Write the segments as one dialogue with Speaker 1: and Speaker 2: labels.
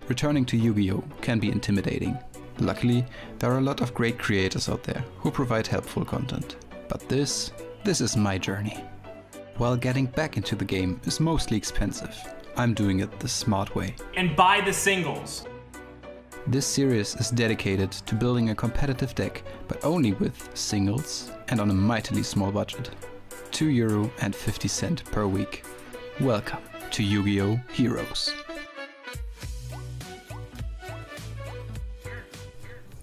Speaker 1: Returning to Yu-Gi-Oh! Can be intimidating. Luckily, there are a lot of great creators out there who provide helpful content. But this is my journey. While getting back into the game is mostly expensive, I'm doing it the smart way.
Speaker 2: And buy the singles!
Speaker 1: This series is dedicated to building a competitive deck, but only with singles and on a mightily small budget. €2.50 per week. Welcome to Yugioh-Heroes.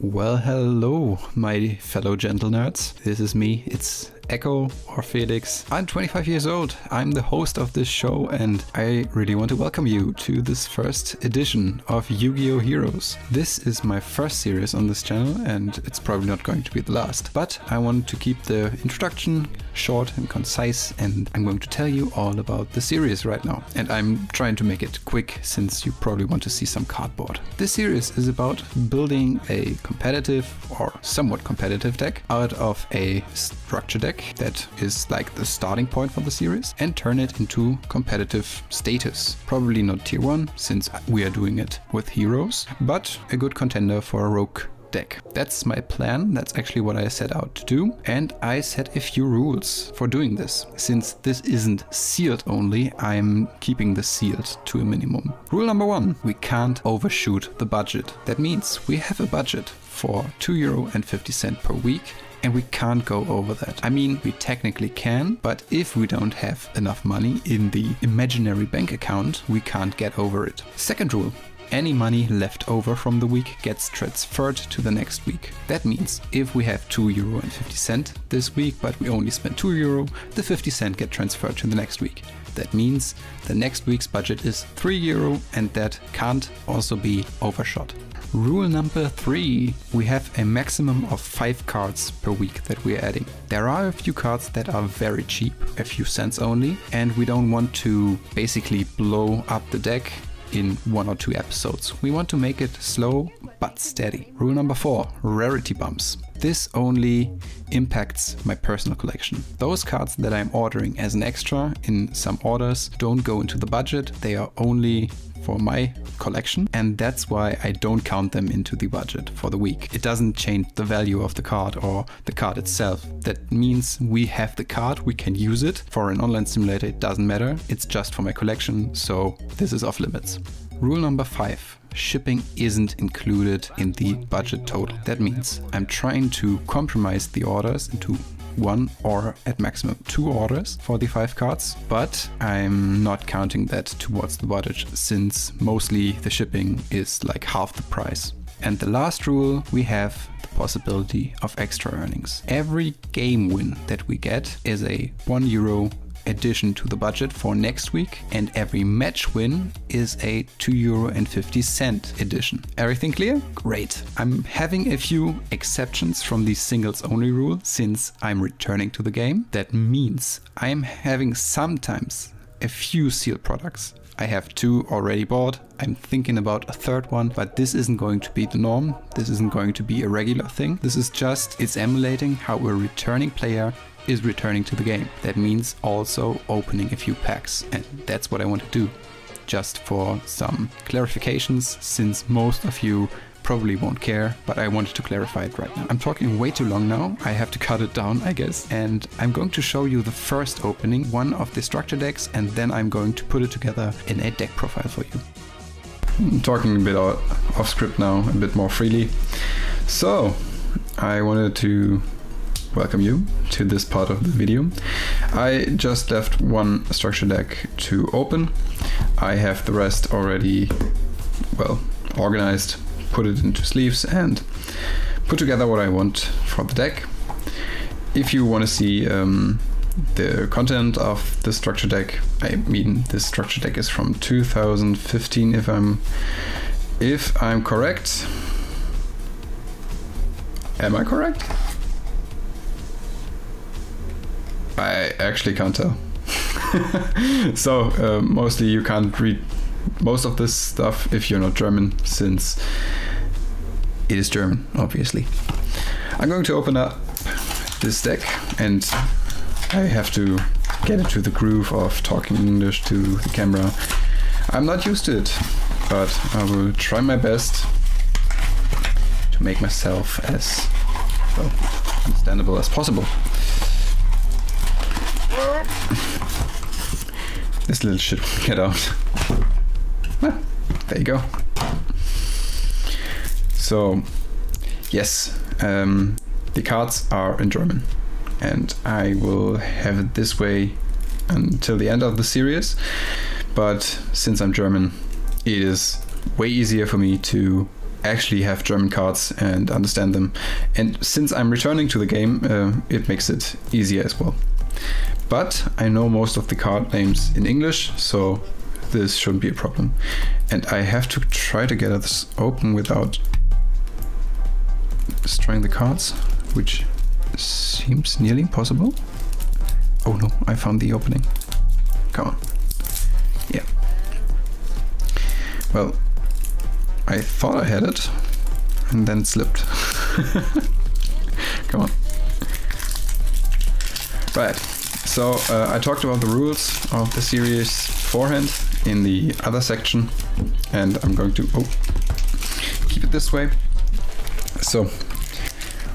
Speaker 1: Well, hello, my fellow gentle nerds. This is me, it's Echo or Felix. I'm 25 years old, I'm the host of this show, and I really want to welcome you to this first edition of Yugioh-Heroes. This is my first series on this channel, and it's probably not going to be the last. But I want to keep the introduction short and concise, and I'm going to tell you all about the series right now. And I'm trying to make it quick, since you probably want to see some cardboard. This series is about building a competitive or somewhat competitive deck out of a structure deck that is like the starting point for the series, and turn it into competitive status. Probably not tier 1, since we are doing it with heroes, but a good contender for a rogue deck. That's my plan, that's actually what I set out to do, and I set a few rules for doing this. Since this isn't sealed only, I'm keeping the sealed to a minimum. Rule number 1, we can't overshoot the budget. That means we have a budget for €2.50 per week, and we can't go over that. I mean, we technically can, but if we don't have enough money in the imaginary bank account, we can't get over it. Second rule, any money left over from the week gets transferred to the next week. That means if we have €2.50 this week, but we only spent €2, the 50 cent get transferred to the next week. That means the next week's budget is €3, and that can't also be overshot. Rule number 3, we have a maximum of 5 cards per week that we're adding. There are a few cards that are very cheap, a few cents only, and we don't want to basically blow up the deck in 1 or 2 episodes. We want to make it slow but steady. Rule number 4, rarity bumps. This only impacts my personal collection. Those cards that I'm ordering as an extra in some orders don't go into the budget, they are only for my collection, and that's why I don't count them into the budget for the week. It doesn't change the value of the card or the card itself. That means we have the card, we can use it. For an online simulator it doesn't matter, it's just for my collection, so this is off limits. Rule number 5. Shipping isn't included in the budget total. That means I'm trying to compromise the orders into 1 or at maximum 2 orders for the 5 cards, but I'm not counting that towards the budget, since mostly the shipping is like half the price. And the last rule, we have the possibility of extra earnings. Every game win that we get is a €1 addition to the budget for next week, and every match win is a €2.50 addition. Everything clear? Great. I'm having a few exceptions from the singles only rule since I'm returning to the game. That means I'm having sometimes a few sealed products. I have 2 already bought. I'm thinking about a 3rd one, but this isn't going to be the norm. This isn't going to be a regular thing. This is just, it's emulating how a returning player is returning to the game. That means also opening a few packs, and that's what I want to do. Just for some clarifications, since most of you probably won't care, but I wanted to clarify it right now. I'm talking way too long now, I have to cut it down, I guess, and I'm going to show you the first opening, one of the structure decks, and then I'm going to put it together in a deck profile for you. I'm talking a bit off script now, a bit more freely. So, I wanted to welcome you to this part of the video. I just left one structure deck to open. I have the rest already, well, organized, put it into sleeves and put together what I want for the deck. If you want to see the content of the structure deck, I mean, this structure deck is from 2015 if I'm correct. Am I correct? I actually can't tell. So mostly you can't read most of this stuff if you're not German, since it is German, obviously. I'm going to open up this deck, and I have to get into the groove of talking English to the camera. I'm not used to it. but I will try my best to make myself as, well, understandable as possible. This little shit will get out. Well, there you go. So, yes, the cards are in German, and I will have it this way until the end of the series. But since I'm German, it is way easier for me to actually have German cards and understand them. And since I'm returning to the game, it makes it easier as well. But I know most of the card names in English, so this shouldn't be a problem. And I have to try to get this open without destroying the cards, which seems nearly impossible. Oh no, I found the opening. Come on. Yeah. Well, I thought I had it, and then it slipped. Come on. Right. So I talked about the rules of the series beforehand in the other section, and I'm going to keep it this way. So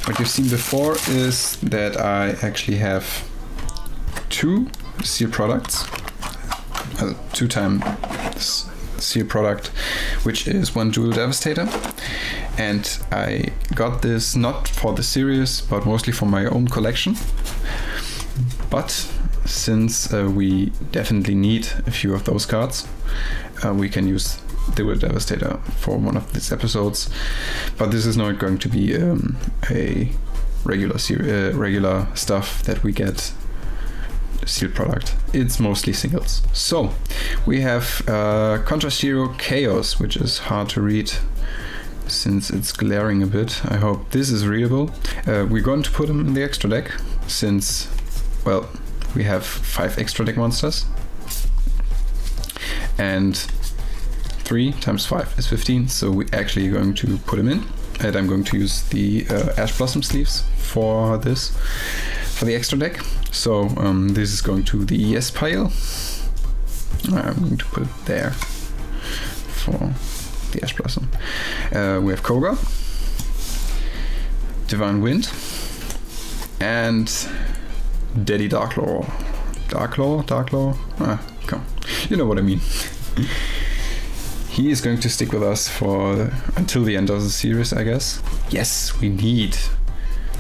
Speaker 1: what you've seen before is that I actually have 2 sealed products, 2-time sealed product, which is 1 Dual Devastator, and I got this not for the series but mostly for my own collection. But since we definitely need a few of those cards, we can use Dual Devastator for one of these episodes. But this is not going to be a regular stuff that we get sealed product. It's mostly singles. So we have Contrast Hero Chaos, which is hard to read since it's glaring a bit. I hope this is readable. We're going to put them in the extra deck since, well, we have 5 extra deck monsters, and 3 times 5 is 15, so we're actually going to put them in, and I'm going to use the Ash Blossom sleeves for this, for the extra deck. So this is going to the yes pile. I'm going to put it there for the Ash Blossom. We have Koga, Divine Wind, and Daddy Darklaw. Darklaw? Ah, come. You know what I mean. He is going to stick with us for until the end of the series, I guess. Yes, we need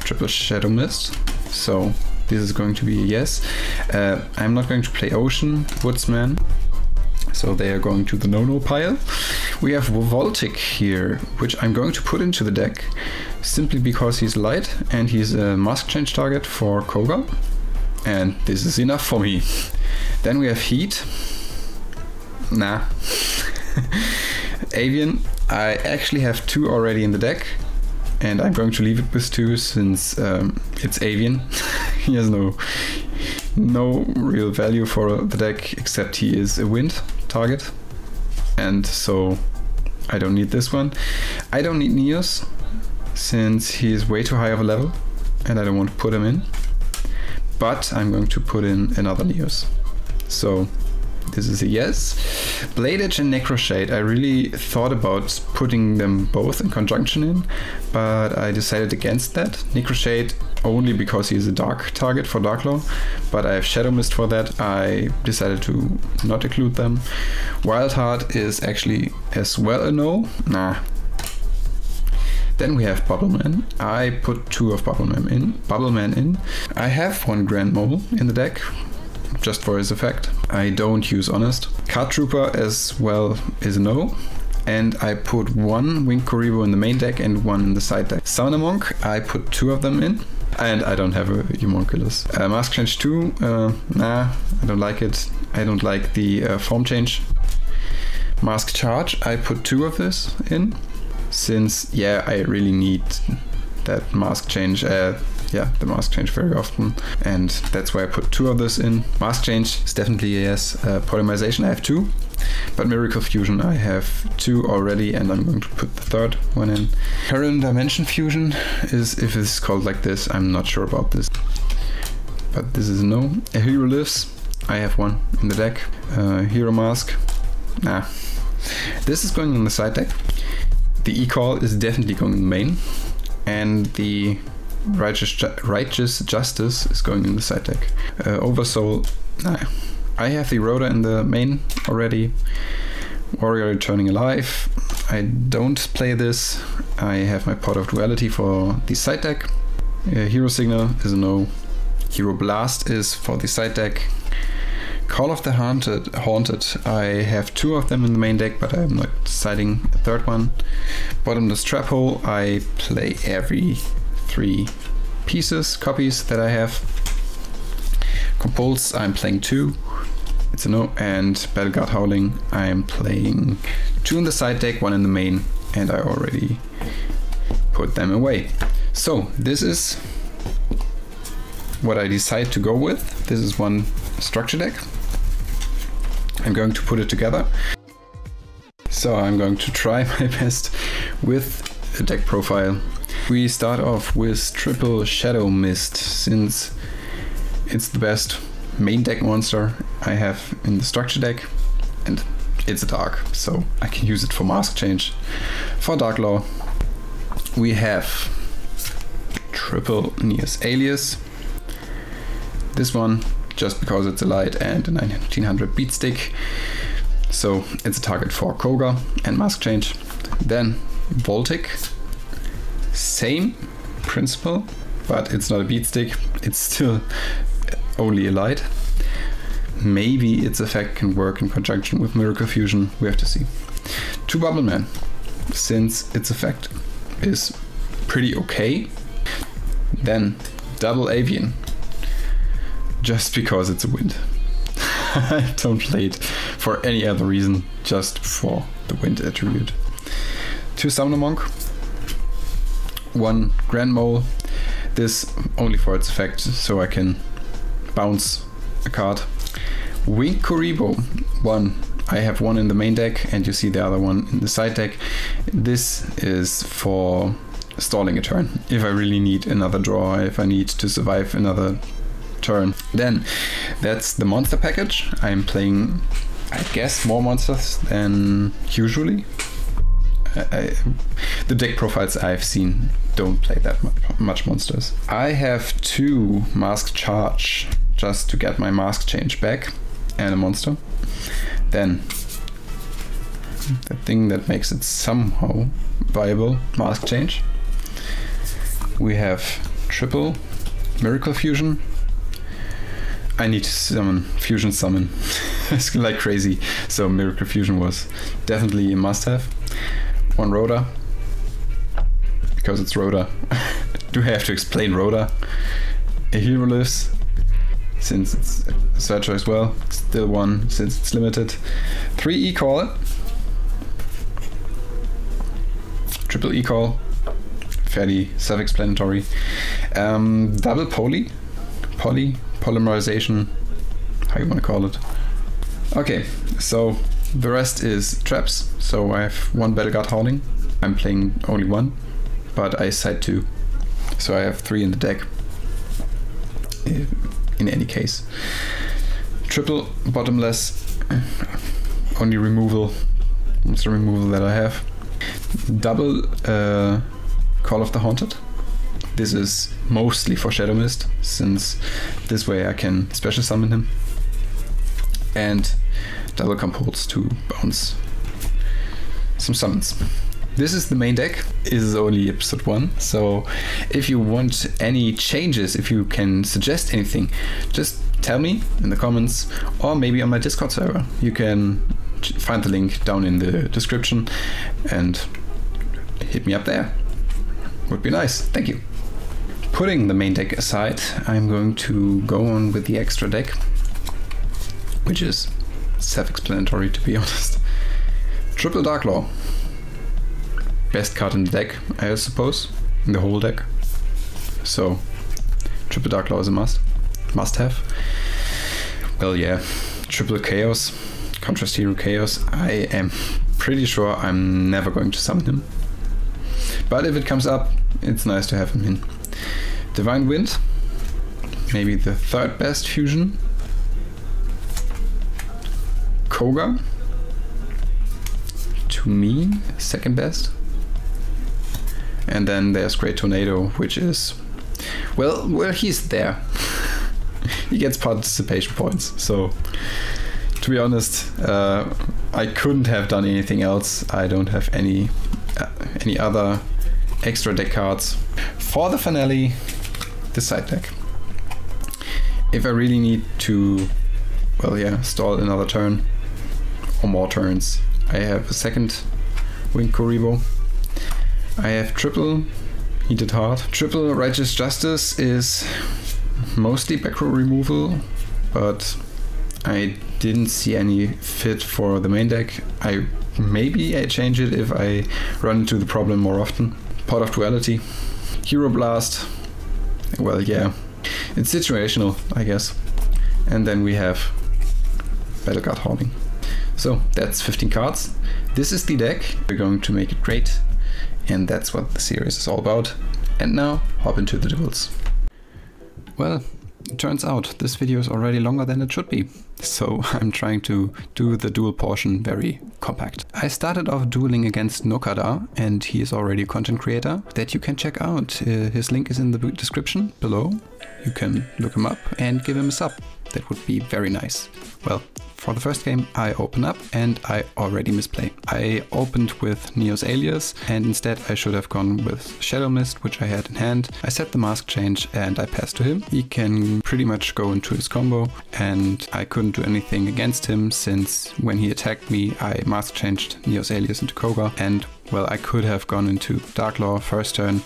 Speaker 1: triple Shadow Mist, so this is going to be a yes. I'm not going to play Ocean Woodsman, so they are going to the no-no pile. We have Voltic here, which I'm going to put into the deck simply because he's light and he's a mask change target for Koga, and this is enough for me. Then we have Heat. Nah. Avian. I actually have 2 already in the deck, and I'm going to leave it with 2 since it's Avian. He has no real value for the deck except he is a wind target, and so I don't need this one. I don't need Neos since he is way too high of a level and I don't want to put him in, but I'm going to put in another Neos. So this is a yes. Blade Edge and Necroshade, I really thought about putting them both in conjunction in, but I decided against that. Necroshade only because he is a dark target for Darklaw, but I have Shadow Mist for that. I decided to not include them. Wild Heart is actually as well a no. Nah. Then we have Bubbleman. I put 2 of Bubbleman in. I have 1 Grand Mole in the deck, just for his effect. I don't use Honest. Card Trooper as well is a no. And I put 1 Winged Kuriboh in the main deck and 1 in the side deck. Summoner Monk, I put 2 of them in. And I don't have a Homunculus. Mask Change 2, nah, I don't like it. I don't like the form change. Mask Charge, I put 2 of this in. Since, yeah, I really need that mask change. The mask change very often, and that's why I put 2 of this in. Mask change is definitely a yes. Polymerization I have 2, but Miracle Fusion I have 2 already, and I'm going to put the 3rd one in. Parallel Dimension Fusion is, if it's called like this, I'm not sure about this, but this is a no. A Hero Lives, I have 1 in the deck. Hero Mask, nah. This is going in the side deck. The E-Call is definitely going in the main. And the Righteous Justice is going in the side deck. Oversoul, nah. I have the Rhoda in the main already. Warrior Returning Alive. I don't play this. I have my Pot of Duality for the side deck. Hero Signal is a no. Hero Blast is for the side deck. Call of the Haunted. I have 2 of them in the main deck, but I'm not deciding a third one. Bottomless Trap Hole. I play every 3 copies that I have. Compulse, I'm playing 2. It's a no. And Battleguard Howling, I'm playing 2 in the side deck, 1 in the main, and I already put them away. So this is what I decide to go with. This is one structure deck. I'm going to put it together. So I'm going to try my best with a deck profile. We start off with triple Shadow Mist, since it's the best main deck monster I have in the structure deck, and it's a dark, so I can use it for mask change. For Dark Law, we have triple Neos Alias. This one, just because it's a light and a 1900 beat stick, so it's a target for Koga and mask change. Then Voltic, same principle, but it's not a beat stick, it's still only a light. Maybe its effect can work in conjunction with Miracle Fusion, we have to see. 2 Bubbleman, since its effect is pretty okay. Then double Avian, just because it's a wind. I don't play it for any other reason, just for the wind attribute. 2 Summoner Monk, 1 Grand Mole, this only for its effect, so I can bounce a card. Winged Kuribo, 1. I have 1 in the main deck, and you see the other one in the side deck. This is for stalling a turn, if I really need another draw, if I need to survive another turn. Then that's the monster package. I'm playing, I guess, more monsters than usually. The deck profiles I've seen don't play that much monsters. I have 2 Mask Charge, just to get my mask change back, and a monster. Then the thing that makes it somehow viable, mask change. We have triple Miracle Fusion. I need to summon Fusion Summon. It's like crazy, so Miracle Fusion was definitely a must-have. 1 Rhoda, because it's Rhoda. Do I have to explain Rhoda? A Hero Lives, since it's a searcher as well. Still 1, since it's limited. 3 E-Call. Triple E-Call. Fairly self-explanatory. Double Polymerization, how you want to call it. Okay, so the rest is traps. So I have 1 Battleguard Howling. I'm playing only 1, but I side 2. So I have 3 in the deck, in any case. Triple Bottomless, only removal, monster removal that I have. Double Call of the Haunted. This is mostly for Shadow Mist, since this way I can special summon him. And double Compulse to bounce some summons. This is the main deck. It is only episode 1, so if you want any changes, if you can suggest anything, just tell me in the comments, or maybe on my Discord server. You can find the link down in the description and hit me up there. Would be nice. Thank you. Putting the main deck aside, I'm going to go on with the extra deck, which is self-explanatory, to be honest. Triple Dark Law. Best card in the deck, I suppose, in the whole deck. So, Triple Dark Law is a must have. Well, yeah, Triple Chaos, Contrast Hero Chaos. I am pretty sure I'm never going to summon him, but if it comes up, it's nice to have him in. Divine Wind, maybe the 3rd best fusion. Koga, to me, second best. And then there's Great Tornado, which is, well, he's there. He gets participation points. So, to be honest, I couldn't have done anything else. I don't have any other extra deck cards. For the finale, the side deck. If I really need to, well, yeah, stall another turn or more turns, I have a second Winged Kuriboh. I have triple Heated Heart. Triple Righteous Justice is mostly back row removal, but I didn't see any fit for the main deck. Maybe I change it if I run into the problem more often. Pot of Duality. Hero Blast. Well, yeah, it's situational, I guess. And then we have Battle Card Hoarding. So that's 15 cards. This is the deck. We're going to make it great. And that's what the series is all about. And now, hop into the duels. Well, it turns out this video is already longer than it should be. So I'm trying to do the duel portion very compact. I started off dueling against Nocadar, and he is already a content creator that you can check out. His link is in the description below. You can look him up and give him a sub. That would be very nice. Well, for the first game I open up and I already misplay. I opened with Neo's Alias and instead I should have gone with Shadow Mist, which I had in hand. I set the mask change and I passed to him. He can pretty much go into his combo and I couldn't do anything against him since when he attacked me I mask changed Neo's Alias into Koga, and well, I could have gone into Darklaw first turn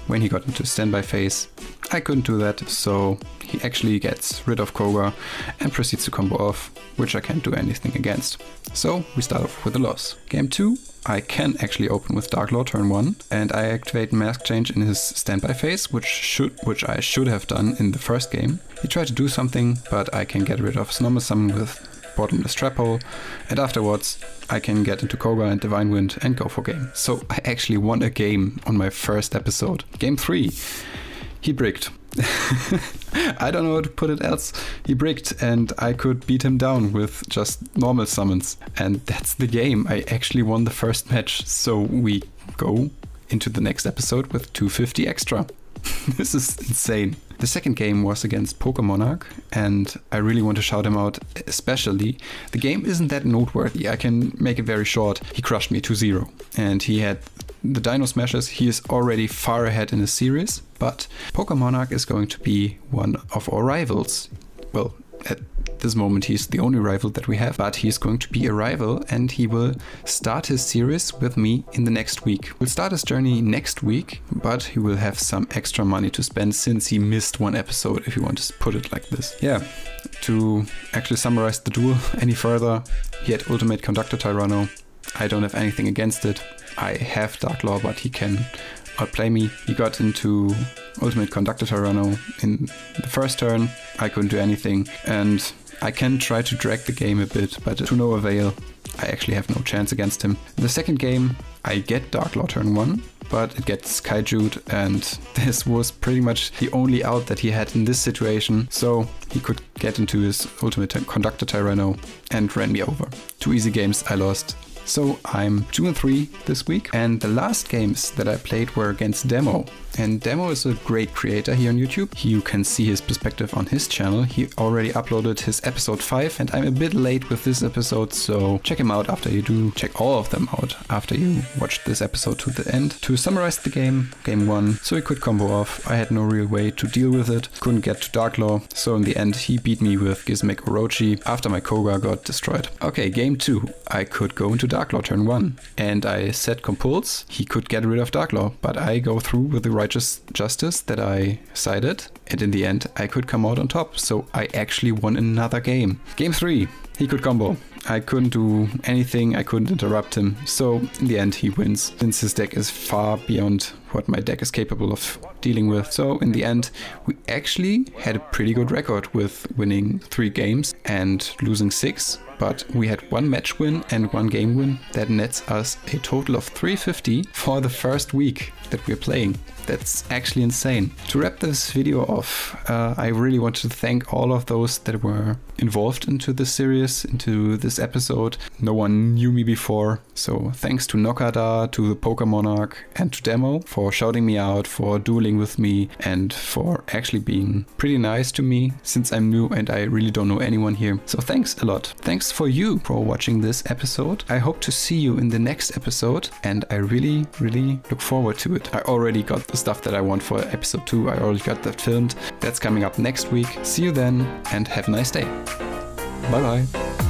Speaker 1: when he got into standby phase. I couldn't do that, so he actually gets rid of Koga and proceeds to combo off, which I can't do anything against. So we start off with a loss. Game 2, I can actually open with Darklaw turn 1, and I activate mask change in his standby phase, which I should have done in the first game. He tried to do something, but I can get rid of his normal summon with Bottomless Trap Hole, and afterwards I can get into Koga and Divine Wind and go for game. So I actually won a game on my first episode. Game 3, he bricked. I don't know how to put it else. He bricked and I could beat him down with just normal summons. And that's the game. I actually won the first match. So we go into the next episode with 250 extra. This is insane. The second game was against ThePokéMonarch, and I really want to shout him out especially. The game isn't that noteworthy, I can make it very short. He crushed me 2-0 and he had the Dino Smashes. He is already far ahead in the series, but ThePokéMonarch is going to be one of our rivals. Well, at this moment he's the only rival that we have, but he's going to be a rival and he will start his series with me in the next week. We'll start his journey next week, but he will have some extra money to spend since he missed one episode, if you want to put it like this. Yeah, to actually summarize the duel any further, he had Ultimate Conductor Tyranno. I don't have anything against it. I have Darklaw, but he can outplay me. He got into Ultimate Conductor Tyranno in the first turn. I couldn't do anything, and I can try to drag the game a bit, but to no avail. I actually have no chance against him. In the second game, I get Darklaw turn 1, but it gets Kaiju'd, and this was pretty much the only out that he had in this situation, so he could get into his Ultimate Conductor Tyranno and ran me over. 2 easy games, I lost. So I'm 2-3 this week, and the last games that I played were against Demo. And Demo is a great creator here on YouTube. You can see his perspective on his channel. He already uploaded his episode 5 and I'm a bit late with this episode, so check him out after you do. Check all of them out after you watch this episode to the end. To summarize the game, game 1, so he could combo off. I had no real way to deal with it. Couldn't get to Darklaw, so in the end he beat me with Gizmek Orochi after my Koga got destroyed. Okay, game 2, I could go into Darklaw turn 1 and I set Compulse. He could get rid of Darklaw, but I go through with the Righteous Justice that I cited, and in the end I could come out on top, so I actually won another game. Game 3, he could combo. I couldn't do anything, I couldn't interrupt him, so in the end he wins, since his deck is far beyond what my deck is capable of dealing with. So in the end we actually had a pretty good record with winning 3 games and losing 6. But we had 1 match win and 1 game win. That nets us a total of 350 for the first week that we're playing. That's actually insane. To wrap this video off, I really want to thank all of those that were involved into this series, into this episode. No one knew me before. So thanks to Nocadar, to ThePokéMonarch and to Demo for shouting me out, for dueling with me and for actually being pretty nice to me since I'm new and I really don't know anyone here. So thanks a lot. Thanks for you for watching this episode. I hope to see you in the next episode and I really look forward to it. I already got the stuff that I want for episode 2. I already got that filmed. That's coming up next week. See you then and have a nice day. Bye bye.